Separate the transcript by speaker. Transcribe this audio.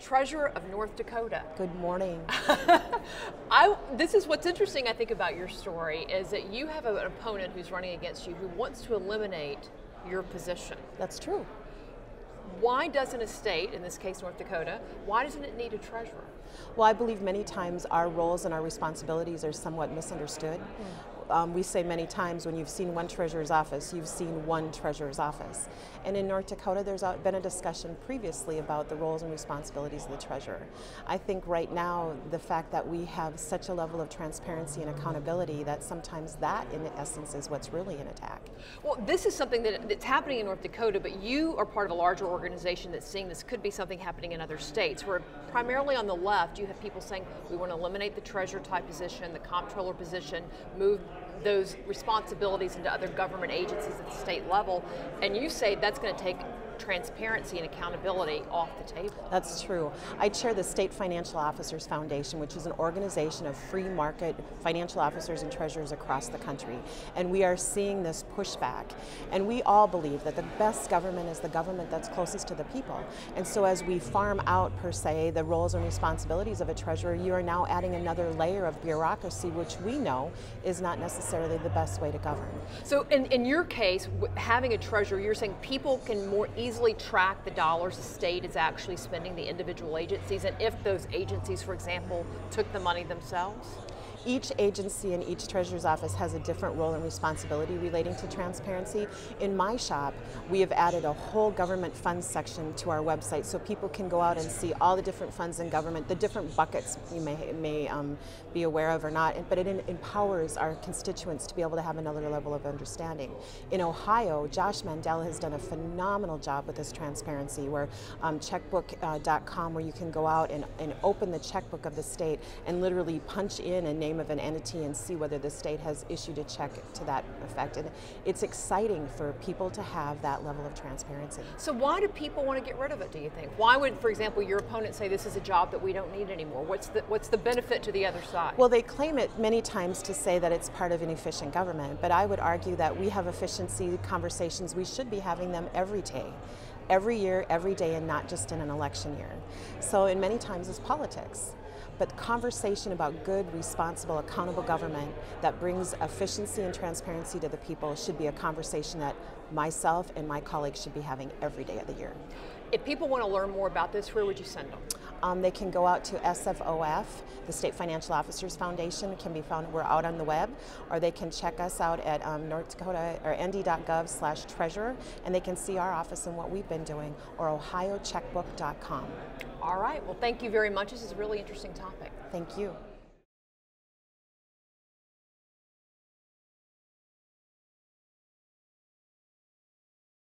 Speaker 1: Treasurer of North Dakota.
Speaker 2: Good morning.
Speaker 1: This is what's interesting, I think, about your story is that you have an opponent who's running against you who wants to eliminate your position.
Speaker 2: That's true.
Speaker 1: Why doesn't a state, in this case North Dakota, why doesn't it need a treasurer?
Speaker 2: Well, I believe many times our roles and our responsibilities are somewhat misunderstood. We say many times when you've seen one treasurer's office, you've seen one treasurer's office. And in North Dakota, there's been a discussion previously about the roles and responsibilities of the treasurer. I think right now, the fact that we have such a level of transparency and accountability that sometimes that, in essence, is what's really in attack.
Speaker 1: Well, this is something that's happening in North Dakota, but you are part of a larger organization that's seeing this could be something happening in other states, where primarily on the left, you have people saying, we want to eliminate the treasurer type position, the comptroller position, move those responsibilities into other government agencies at the state level, and you say that's going to take transparency and accountability off the table.
Speaker 2: That's true. I chair the State Financial Officers Foundation, which is an organization of free market financial officers and treasurers across the country. And we are seeing this pushback. And we all believe that the best government is the government that's closest to the people. And so as we farm out, per se, the roles and responsibilities of a treasurer, you are now adding another layer of bureaucracy, which we know is not necessarily the best way to govern.
Speaker 1: So in your case, having a treasurer, you're saying people can more easily track the dollars the state is actually spending, the individual agencies, and if those agencies, for example, took the money themselves?
Speaker 2: Each agency and each treasurer's office has a different role and responsibility relating to transparency. In my shop, we have added a whole government funds section to our website so people can go out and see all the different funds in government, the different buckets you may be aware of or not, but it empowers our constituents to be able to have another level of understanding. In Ohio, Josh Mandela has done a phenomenal job with this transparency, where checkbook.com, where you can go out and open the checkbook of the state and literally punch in a name of an entity and see whether the state has issued a check to that effect. And it's exciting for people to have that level of transparency.
Speaker 1: So why do people want to get rid of it, do you think? Why would, for example, your opponent say this is a job that we don't need anymore? What's the benefit to the other side?
Speaker 2: Well, they claim it many times to say that it's part of an efficient government, but I would argue that we have efficiency conversations. We should be having them every day. Every year, every day, and not just in an election year. So in many times it's politics. But conversation about good, responsible, accountable government that brings efficiency and transparency to the people should be a conversation that myself and my colleagues should be having every day of the year.
Speaker 1: If people want to learn more about this, where would you send them?
Speaker 2: They can go out to SFOF, the State Financial Officers Foundation, can be found, we're out on the web, or they can check us out at North Dakota or nd.gov/treasurer, and they can see our office and what we've been doing, or ohiocheckbook.com.
Speaker 1: All right, well, thank you very much. This is a really interesting topic.
Speaker 2: Thank you.